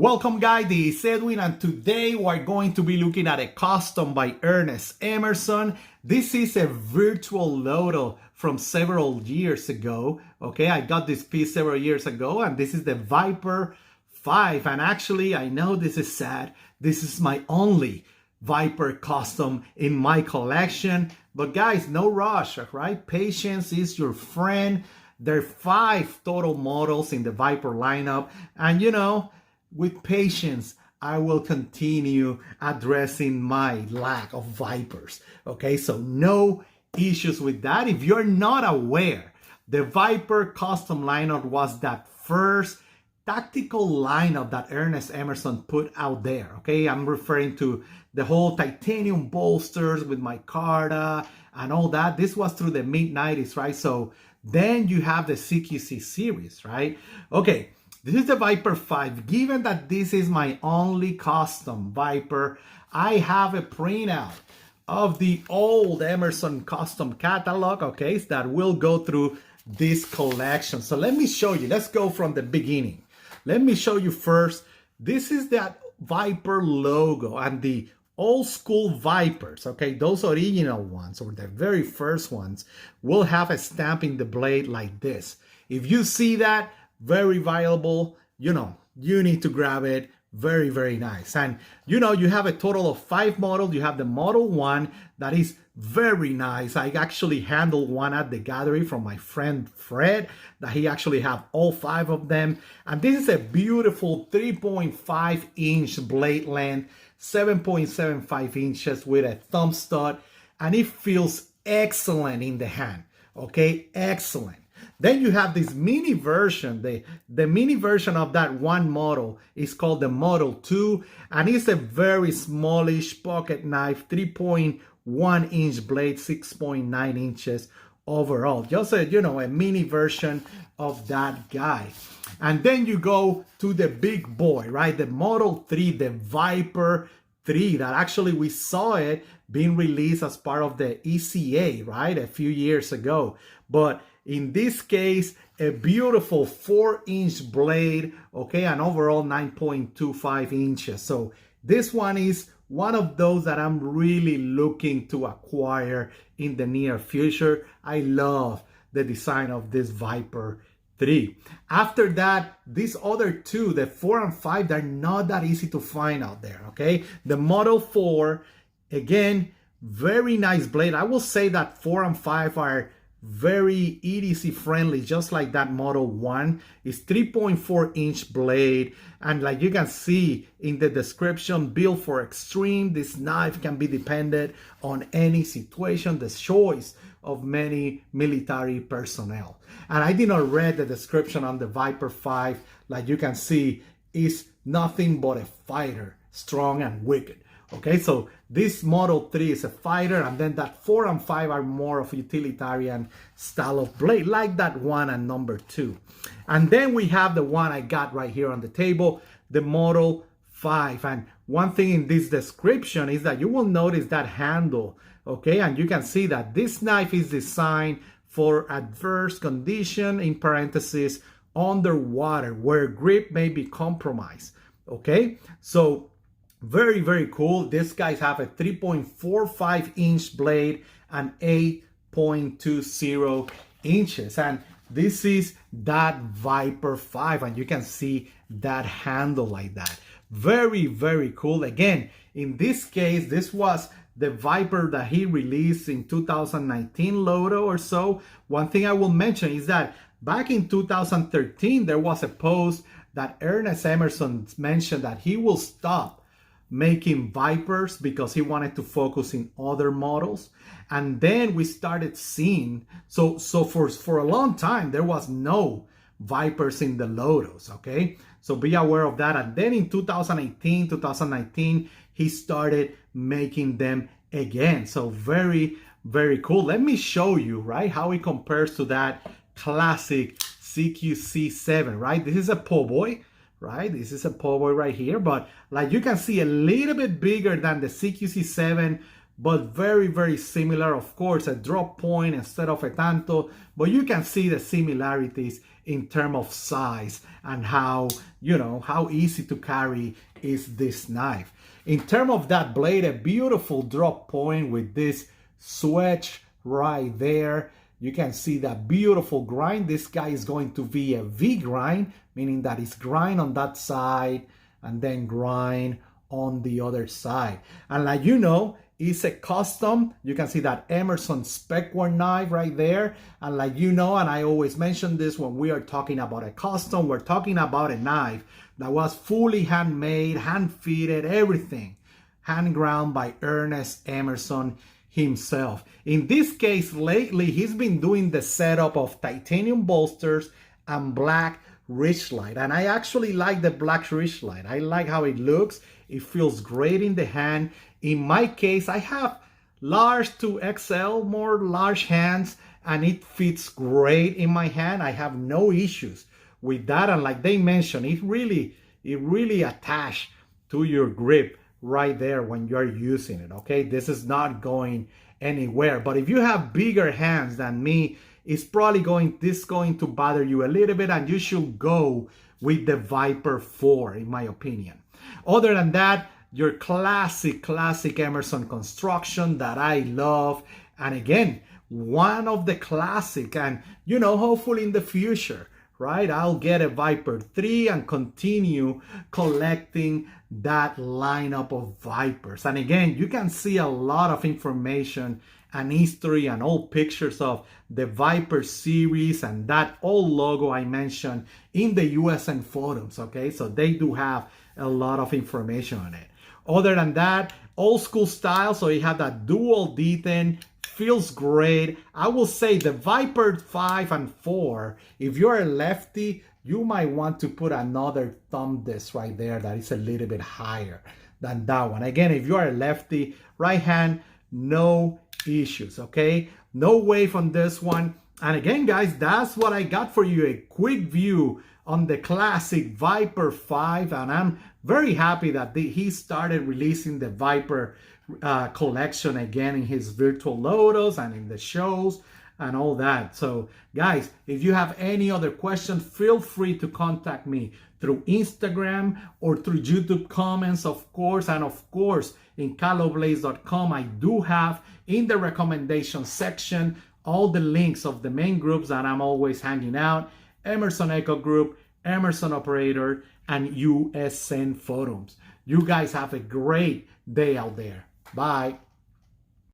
Welcome guys, this is Edwin and today we're going to be looking at a custom by Emerson. This is a virtual Loto from several years ago. Okay, I got this piece several years ago and this is the Viper 5. And actually, I know this is sad. This is my only Viper custom in my collection. But guys, no rush, right? Patience is your friend. There are 5 total models in the Viper lineup. And you know, with patience, I will continue addressing my lack of Vipers. Okay, so no issues with that. If you're not aware, the Viper custom lineup was that first tactical lineup that Emerson put out there. Okay, I'm referring to the whole titanium bolsters with micarta and all that. This was through the mid-90s, right? So then you have the CQC series, right? Okay. This is the Viper 5. Given that this is my only custom Viper, I have a printout of the old Emerson custom catalog, okay, that will go through this collection. So let me show you. Let's go from the beginning. Let me show you first. This is that Viper logo and the old school Vipers, okay, those original ones or the very first ones will have a stamp in the blade like this. If you see that, very valuable, you know, you need to grab it. Very, very nice. And you know, you have a total of 5 models. You have the Model 1 that is very nice. I actually handled one at the gallery from my friend Fred, that he actually have all 5 of them. And this is a beautiful 3.5 inch blade length, 7.75 inches with a thumb stud, and it feels excellent in the hand. Okay, excellent. Then you have this mini version. The mini version of that one model is called the Model 2, and it's a very smallish pocket knife, 3.1 inch blade, 6.9 inches overall. Just a, you know, a mini version of that guy. And then you go to the big boy, right? The Model 3, the Viper 3, that actually we saw it being released as part of the ECA, right? A few years ago. But in this case, a beautiful 4-inch blade, okay, and overall 9.25 inches. So this one is one of those that I'm really looking to acquire in the near future. I love the design of this Viper 3. After that, these other 2, the 4 and 5, they're not that easy to find out there, okay? The Model 4, again, very nice blade. I will say that 4 and 5 are very EDC friendly, just like that Model 1. Is 3.4 inch blade, and like you can see in the description, built for extreme. This knife can be dependent on any situation, the choice of many military personnel. And I did not read the description on the Viper 5. Like you can see, is nothing but a fighter, strong and wicked. Okay, so this Model 3 is a fighter, and then that 4 and 5 are more of utilitarian style of blade, like that one and number 2. And then we have the one I got right here on the table, the Model 5. And one thing in this description is that you will notice that handle, okay? And you can see that this knife is designed for adverse condition, in parentheses, underwater, where grip may be compromised, okay? So very, very cool. These guys have a 3.45 inch blade and 8.20 inches. And this is that Viper 5. And you can see that handle like that. Very, very cool. Again, in this case, this was the Viper that he released in 2019 Loto or so. One thing I will mention is that back in 2013, there was a post that Emerson mentioned that he will stop making Vipers because he wanted to focus in other models. And then we started seeing, so for a long time there was no Vipers in the Lotos, okay? So be aware of that. And then in 2018, 2019, he started making them again. So very, very cool. Let me show you, right, how it compares to that classic CQC7, right? This is a po' boy, right? This is a po' boy right here, but like you can see, a little bit bigger than the CQC7, but very, very similar. Of course, a drop point instead of a tanto, but you can see the similarities in terms of size and how, you know, how easy to carry is this knife. In terms of that blade, a beautiful drop point with this switch right there. You can see that beautiful grind. This guy is going to be a V grind, meaning that it's grind on that side and then grind on the other side. And like you know, it's a custom. You can see that Emerson spec-worn knife right there. And like you know, and I always mention this when we are talking about a custom, we're talking about a knife that was fully handmade, hand-fitted, everything. Hand ground by Ernest Emerson himself. In this case, lately, he's been doing the setup of titanium bolsters and black Richlite. And I actually like the black Richlite. I like how it looks. It feels great in the hand. In my case, I have large to XL, more large hands, and it fits great in my hand. I have no issues with that. And like they mentioned, it really attached to your grip right there when you're using it. Okay, this is not going anywhere. But if you have bigger hands than me, it's probably going to bother you a little bit, and you should go with the Viper 4 in my opinion. Other than that, your classic Emerson construction that I love, and again, one of the classic, and you know, hopefully in the future, right, I'll get a Viper 3 and continue collecting that lineup of Vipers. And again, you can see a lot of information and history and old pictures of the Viper series and that old logo I mentioned in the USN forums, okay? So they do have a lot of information on it. Other than that, old school style, so you have that dual detent, feels great. I will say the Viper 5 and 4, if you're a lefty, you might want to put another thumb disc right there that is a little bit higher than that one. Again, if you are a lefty, right hand, no issues, okay? No wave on this one. And again, guys, that's what I got for you, a quick view on the classic Viper 5. And I'm very happy that he started releasing the Viper collection again in his virtual lotos and in the shows and all that. So guys, if you have any other questions, feel free to contact me through Instagram or through YouTube comments, of course. And of course, in caloblaze.com, I do have in the recommendation section all the links of the main groups that I'm always hanging out: Emerson Echo Group, Emerson Operator, and USN Forums. You guys have a great day out there. Bye.